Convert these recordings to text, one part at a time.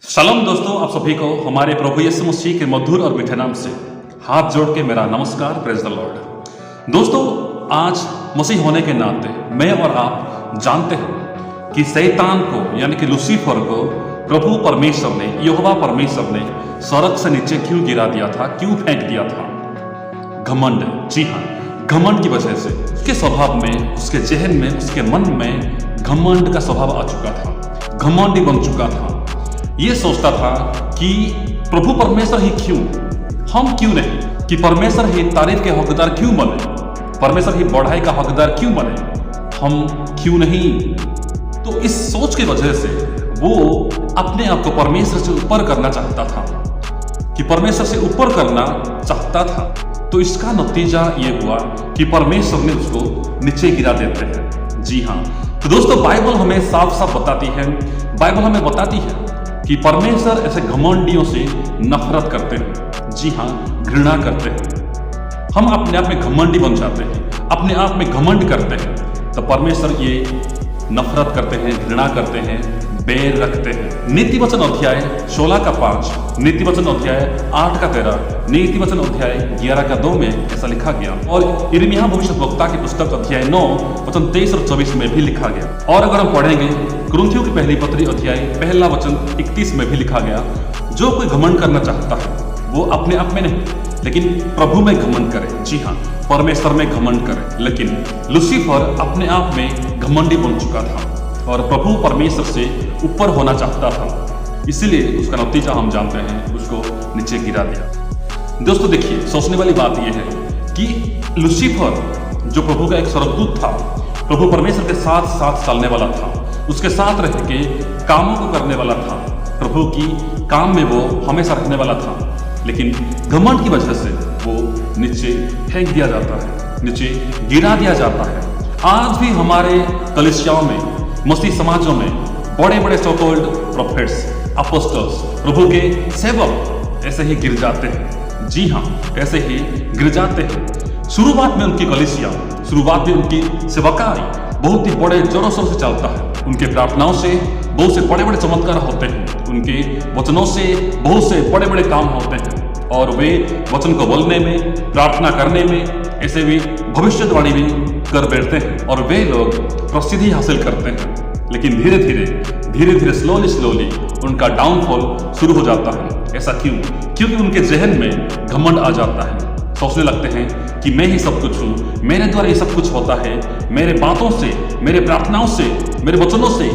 सलाम दोस्तों, आप सभी को हमारे प्रभु यीशु मसीह के मधुर और मीठे नाम से हाथ जोड़ के मेरा नमस्कार। Praise the Lord. दोस्तों, आज मसीह होने के नाते मैं और आप जानते हैं कि शैतान को यानी कि लूसीफर को प्रभु परमेश्वर ने, यहोवा परमेश्वर ने स्वर्ग से नीचे क्यों गिरा दिया था, क्यों फेंक दिया था? घमंड। जी हाँ, घमंड की वजह से उसके स्वभाव में, उसके जहन में, उसके मन में घमंड का स्वभाव आ चुका था। घमंडी बन चुका था। ये सोचता था कि प्रभु परमेश्वर ही क्यों, हम क्यों नहीं, कि परमेश्वर ही तारीफ के हकदार क्यों बने, परमेश्वर ही बढ़ाई का हकदार क्यों बने, हम क्यों नहीं। तो इस सोच की वजह से वो अपने आप को परमेश्वर से ऊपर करना चाहता था, कि परमेश्वर से ऊपर करना चाहता था। तो इसका नतीजा ये हुआ कि परमेश्वर ने उसको नीचे गिरा देते हैं। जी हाँ, तो दोस्तों, बाइबल हमें साफ साफ बताती है, बाइबल हमें बताती है कि परमेश्वर ऐसे घमंडियों से नफरत करते हैं। जी हाँ, घृणा करते हैं। हम अपने आप में घमंडी बन जाते हैं, अपने आप में घमंड करते हैं, तो परमेश्वर ये नफरत करते हैं, घृणा करते हैं, बैर रखते हैं। नीति वचन अध्याय 16 का 5, नीति वचन अध्याय 8 का 13, नीति वचन अध्याय 11 का 2 में ऐसा लिखा गया। और यिर्मयाह भविष्यद्वक्ता की पुस्तक अध्याय 9 वचन 23 और 24 में भी लिखा गया। और अगर हम पढ़ेंगे कुरिन्थियों की पहली पत्री अध्याय 1 वचन 31 में भी लिखा गया, जो कोई घमंड करना चाहता है वो अपने आप में नहीं, लेकिन प्रभु में घमंड करे। जी हाँ, परमेश्वर में घमंड करे। लेकिन लूसीफर अपने आप में घमंडी बन चुका था और प्रभु परमेश्वर से ऊपर होना चाहता था, इसलिए उसका नतीजा हम जानते हैं, उसको नीचे गिरा दिया। दोस्तों देखिए, सोचने वाली बात यह है कि लूसीफर जो प्रभु का एक स्वर्गदूत था, प्रभु परमेश्वर के साथ साथ चलने वाला था, उसके साथ रह के कामों को करने वाला था, प्रभु की काम में वो हमेशा रहने वाला था। लेकिन घमंड की वजह से वो नीचे फेंक दिया जाता है, नीचे गिरा दिया जाता है। आज भी हमारे कलीसियाओं में, मसीह समाजों में बड़े बड़े सो कॉल्ड प्रोफेट्स, अपोस्टल्स, प्रभु के सेवक ऐसे ही गिर जाते हैं। जी हाँ, ऐसे ही गिर जाते हैं। शुरुआत में उनकी कलीसिया, शुरुआत में उनकी सेवकाई बहुत ही बड़े जोरों शोर से चलता है। उनके प्रार्थनाओं से बहुत से बड़े बड़े चमत्कार होते हैं, उनके वचनों से बहुत से बड़े बड़े काम होते हैं, और वे वचन को बोलने में, प्रार्थना करने में, ऐसे भी भविष्यवाणी भी कर बैठते हैं और वे लोग प्रसिद्धि हासिल करते हैं। लेकिन धीरे धीरे स्लोली उनका डाउनफॉल शुरू हो जाता है। ऐसा क्यों? क्योंकि उनके जहन में घमंड आ जाता है। सोचने लगते हैं कि मैं ही सब कुछ हूँ, मेरे द्वारा ये सब कुछ होता है, मेरे बातों से, मेरे प्रार्थनाओं से, मेरे वचनों से,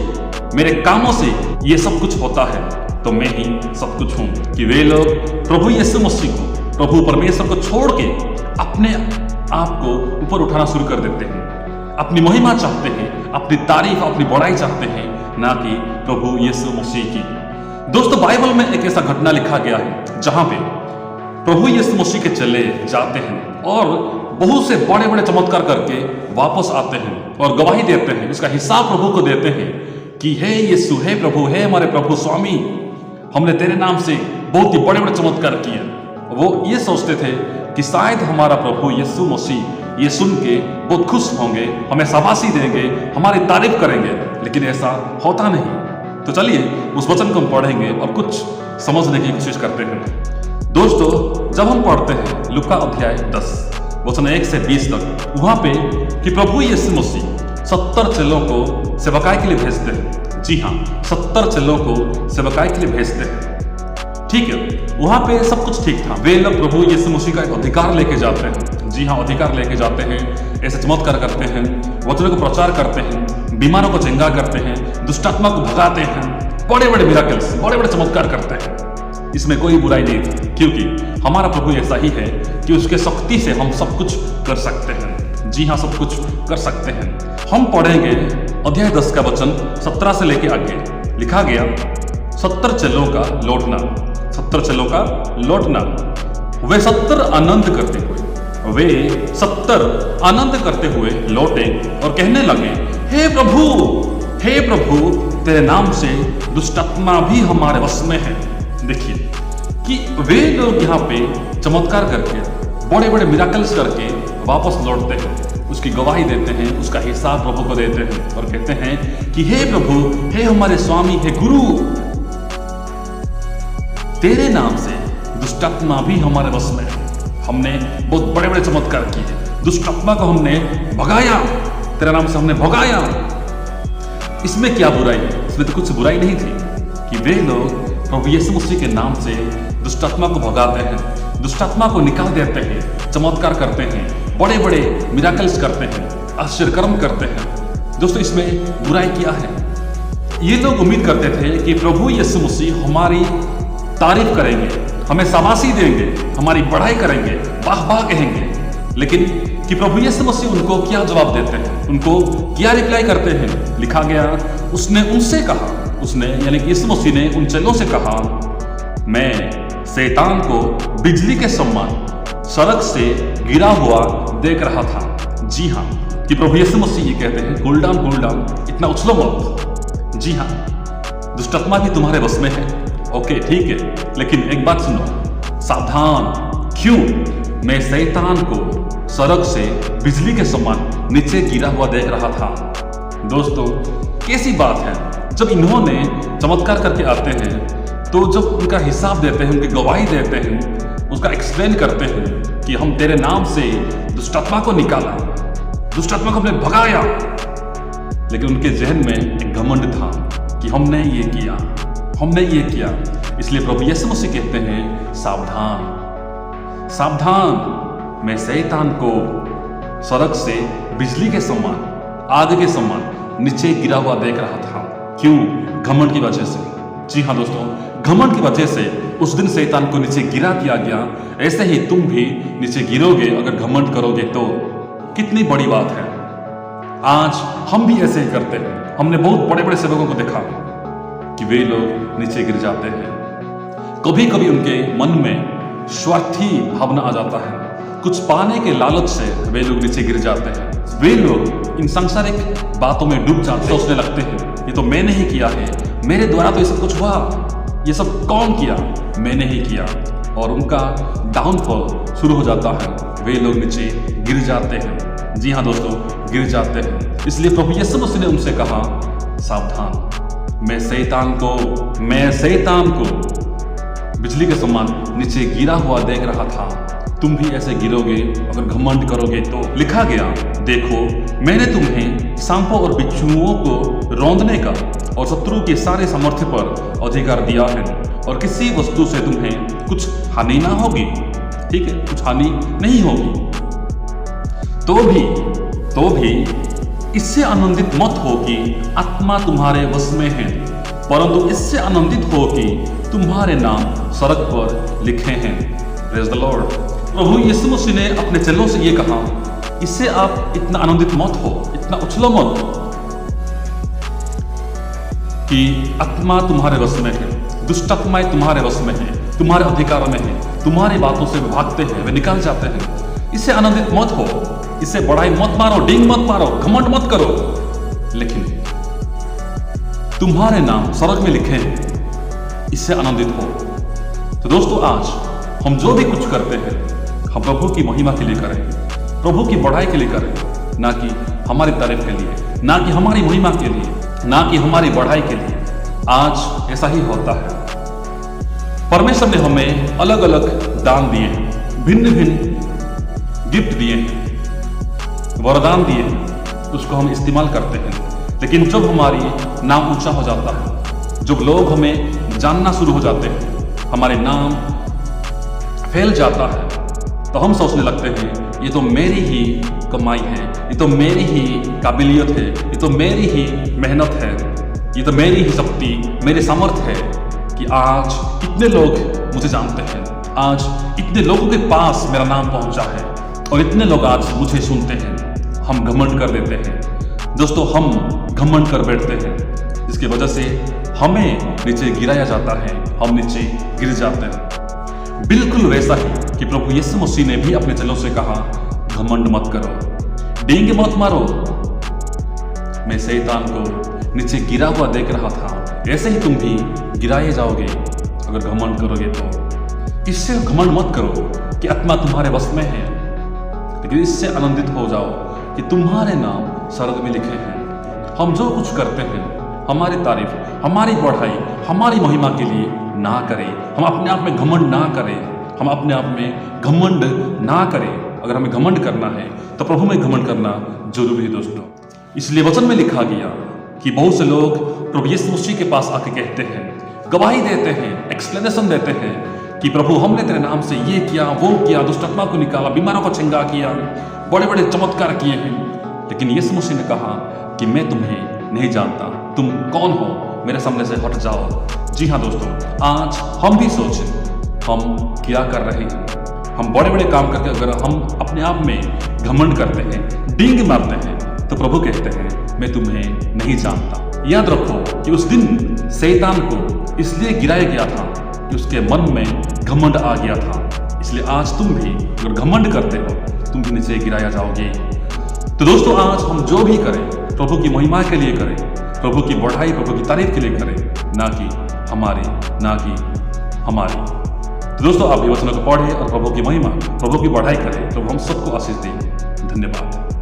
मेरे कामों से ये सब कुछ होता है, तो मैं ही सब कुछ हूँ। कि वे लोग प्रभु यीशु मसीह को, प्रभु परमेश्वर को छोड़ के अपने आप को ऊपर उठाना शुरू कर देते हैं, अपनी महिमा चाहते हैं, अपनी तारीफ, अपनी बड़ाई चाहते हैं, ना कि प्रभु यीशु मसीह की। दोस्तों, बाइबल में एक ऐसा घटना लिखा गया है जहां पे प्रभु यीशु मसीह के चले जाते हैं और बहुत से बड़े बड़े चमत्कार करके वापस आते हैं और गवाही देते हैं, उसका हिसाब प्रभु को देते हैं कि हे यीशु, हे प्रभु, हे हमारे प्रभु स्वामी, हमने तेरे नाम से बहुत ही बड़े बड़े चमत्कार किए। वो ये सोचते थे कि शायद हमारा प्रभु यीशु मसीह ये सुन के बहुत खुश होंगे, हमें शाबाशी देंगे, हमारी तारीफ करेंगे, लेकिन ऐसा होता नहीं। तो चलिए उस वचन को हम पढ़ेंगे और कुछ समझने की कोशिश करते हैं। दोस्तों, जब हम पढ़ते हैं लूका अध्याय 10 वचन 1 से 20 तक, वहां पे कि प्रभु यीशु मसीह 70 चेलों को सेवकाई के लिए भेजते हैं। जी हाँ, 70 चेलों को सेवकाई के लिए भेजते हैं। ठीक है, वहां पे सब कुछ ठीक था। वे लोग प्रभु यीशु मसीह का एक अधिकार लेके जाते हैं। जी हाँ, अधिकार लेके जाते हैं, ऐसे चमत्कार करते हैं, वचनों को प्रचार करते हैं, बीमारों को चंगा करते हैं, दुष्टात्मा को भगाते हैं, बड़े बड़े मिराकल्स, बड़े बड़े चमत्कार करते हैं। इसमें कोई बुराई नहीं थी, क्योंकि हमारा प्रभु ऐसा ही है कि उसके शक्ति से हम सब कुछ कर सकते हैं। जी हाँ, सब कुछ कर सकते हैं। हम पढ़ेंगे अध्याय 10 का वचन 17 से लेके आगे। लिखा गया, 70 चेलों का लौटना, 70 चेलों का लौटना। वे 70 आनंद करते हुए, वे 70 आनंद करते हुए लौटे और कहने लगे, हे प्रभु, तेरे नाम से दुष्टात्मा भी हमारे वश में है। देखिए कि वे लोग यहाँ पे चमत्कार करके, बड़े बड़े मिराकल्स करके वापस लौटते हैं, उसकी गवाही देते हैं, उसका हिसाब प्रभु को देते हैं और कहते हैं कि हे प्रभु, हे हमारे स्वामी, हे गुरु, तेरे नाम से दुष्टात्मा भी हमारे बस में है। हमने बहुत बड़े बड़े चमत्कार किए, दुष्ट आत्मा को हमने भगाया, तेरे नाम से हमने भगाया। इसमें क्या बुराई है? इसमें तो कुछ बुराई नहीं थी कि वे लोग प्रभु यीशु मसीह के नाम से दुष्ट आत्मा को भगाते हैं, दुष्ट आत्मा को निकाल देते हैं, चमत्कार करते हैं, बड़े बड़े मिराकल्स करते हैं, आश्चर्यकर्म करते हैं। दोस्तों, इसमें बुराई क्या है? ये लोग उम्मीद करते थे कि प्रभु यीशु मसीह हमारी तारीफ करेंगे, हमें शाबाशी देंगे, हमारी बढ़ाई करेंगे, वाह वाह कहेंगे। लेकिन कि प्रभु यीशु मसीह उनको क्या जवाब देते हैं, उनको क्या रिप्लाई करते हैं? लिखा गया, उसने उनसे कहा, उसने यानी कि यीशु मसीह ने उन चेलों से कहा, मैं शैतान को बिजली के समान सड़क से गिरा हुआ देख रहा था। जी हाँ, कि प्रभु यीशु मसीह ये कहते हैं, कूल डाउन, इतना उछलो मत। जी हाँ, दुष्टात्मा भी तुम्हारे बस में है। ओके, ठीक है, लेकिन एक बात सुनो, सावधान। क्यों? मैं शैतान को सड़क से बिजली के समान नीचे गिरा हुआ देख रहा था। दोस्तों, कैसी बात है, जब इन्होंने चमत्कार करके आते हैं तो जब उनका हिसाब देते हैं, उनकी गवाही देते हैं, उसका एक्सप्लेन करते हैं कि हम तेरे नाम से दुष्टात्मा को निकाला, दुष्टात्मा को हमने भगाया, लेकिन उनके जहन में एक घमंड था कि हमने ये किया, हमने ये किया। इसलिए प्रभु यीशु मसीह कहते हैं, सावधान सावधान, मैं शैतान को सड़क से बिजली के समान, आग के समान नीचे गिरा हुआ देख रहा था। क्यों? घमंड की वजह से। जी हाँ दोस्तों, घमंड की वजह से उस दिन शैतान को नीचे गिरा दिया गया। ऐसे ही तुम भी नीचे गिरोगे अगर घमंड करोगे तो। कितनी बड़ी बात है। आज हम भी ऐसे ही करते हैं। हमने बहुत बड़े बड़े सेवकों को देखा कि वे लोग नीचे गिर जाते हैं। कभी कभी उनके मन में स्वार्थी भावना आ जाता है, कुछ पाने के लालच से वे लोग नीचे गिर जाते हैं। वे लोग इन सांसारिक बातों में डूब जाते, सोचने लगते हैं ये तो मैंने ही किया है, मेरे द्वारा तो ये सब कुछ हुआ, ये सब कौन किया? मैंने ही किया। और उनका डाउनफॉल शुरू हो जाता है, वे लोग नीचे गिर जाते हैं। जी हाँ दोस्तों, गिर जाते हैं। इसलिए प्रभु यीशु मसीह ने उनसे कहा, सावधान, मैं शैतान को बिजली के समान नीचे गिरा हुआ देख रहा था। तुम भी ऐसे गिरोगे अगर घमंड करोगे तो। लिखा गया, देखो मैंने तुम्हें सांपों और बिच्छुओं को रौंदने का और शत्रु के सारे सामर्थ्य पर अधिकार दिया है, और किसी वस्तु से तुम्हें कुछ हानि ना होगी। ठीक है, कुछ हानि नहीं होगी। तो भी इससे आनंदित मत हो कि आत्मा तुम्हारे वश में है, परंतु इससे आनंदित हो कि तुम्हारे नाम सड़क पर लिखे हैं। Praise the lord. प्रभु यीशु मसीह ने अपने चेलों से ये कहा, इससे आप इतना आनंदित मत हो, इतना उछलो मत कि आत्मा तुम्हारे वश में है, दुष्ट आत्माएं तुम्हारे वश में है, तुम्हारे अधिकार में है, तुम्हारी बातों से वे भागते हैं, वे निकल जाते हैं। इससे आनंदित मत हो, इससे बढ़ाई मत मारो, डींग मत मारो, घमंड मत करो, लेकिन तुम्हारे नाम सड़क में लिखे हैं, इससे आनंदित हो। तो दोस्तों, आज हम जो भी कुछ करते हैं हम प्रभु की महिमा के लिए करें, प्रभु की बढ़ाई के लिए करें, ना कि हमारी तारीफ के लिए, ना कि हमारी महिमा के लिए, ना कि हमारी बढ़ाई के लिए। आज ऐसा ही होता है। परमेश्वर ने हमें अलग अलग दान दिए हैं, भिन्न भिन्न गिफ्ट दिए हैं, वरदान दिए हैं, उसको हम इस्तेमाल करते हैं। लेकिन जब हमारी नाम ऊंचा हो जाता है, जब लोग हमें जानना शुरू हो जाते हैं, हमारे नाम फैल जाता है, तो हम सोचने लगते हैं ये तो मेरी ही कमाई है, ये तो मेरी ही काबिलियत है, ये तो मेरी ही मेहनत है, ये तो मेरी ही शक्ति, मेरे सामर्थ्य है कि आज इतने लोग मुझे जानते हैं, आज इतने लोगों के पास मेरा नाम पहुंचा है और इतने लोग आज मुझे सुनते हैं। हम घमंड कर देते हैं। दोस्तों, हम घमंड कर बैठते हैं, जिसकी वजह से हमें नीचे गिराया जाता है, हम नीचे गिर जाते हैं। बिल्कुल वैसा ही कि प्रभु यीशु मसीह ने भी अपने चेलों से कहा, घमंड मत करो, डींग मत मारो। मैं शैतान को नीचे गिरा हुआ देख रहा था, ऐसे ही तुम भी गिराए जाओगे अगर घमंड करोगे तो। इससे घमंड मत करो कि आत्मा तुम्हारे वश में है, लेकिन इससे आनंदित हो जाओ कि तुम्हारे नाम स्वर्ग में लिखे हैं। हम जो कुछ करते हैं हमारी तारीफ, हमारी बढ़ाई, हमारी महिमा के लिए ना करें। हम अपने आप में घमंड ना करें, हम अपने आप में घमंड ना करें। अगर हमें घमंड करना है तो प्रभु में घमंड करना जरूरी है दोस्तों। इसलिए वचन में लिखा गया कि बहुत से लोग प्रभु यीशु मसीह के पास आके कहते हैं, गवाही देते हैं, एक्सप्लेनेशन देते हैं कि प्रभु हमने तेरे नाम से ये किया, वो किया, दुष्ट आत्मा को निकाला, बीमारों को चंगा किया, बड़े बड़े चमत्कार किए हैं। लेकिन यीशु मसीह ने कहा कि मैं तुम्हें नहीं जानता, तुम कौन हो, मेरे सामने से हट जाओ। जी हाँ दोस्तों, आज हम भी सोचें हम क्या कर रहे हैं। हम बड़े बड़े काम करके अगर हम अपने आप में घमंड करते हैं, डींग मारते हैं, तो प्रभु कहते हैं मैं तुम्हें नहीं जानता। याद रखो कि उस दिन शैतान को इसलिए गिराया गया था कि उसके मन में घमंड आ गया था। इसलिए आज तुम भी अगर घमंड करते हो, तुम भी नीचे गिराया जाओगे। तो दोस्तों, आज हम जो भी करें प्रभु की महिमा के लिए करें, प्रभु की बढ़ाई, प्रभु की तारीफ के लिए करें, ना कि हमारी। तो दोस्तों, आप ये वचनों को पढ़ें और प्रभु की महिमा, प्रभु की बढ़ाई करें। प्रभु हम सबको आशीष दें। धन्यवाद।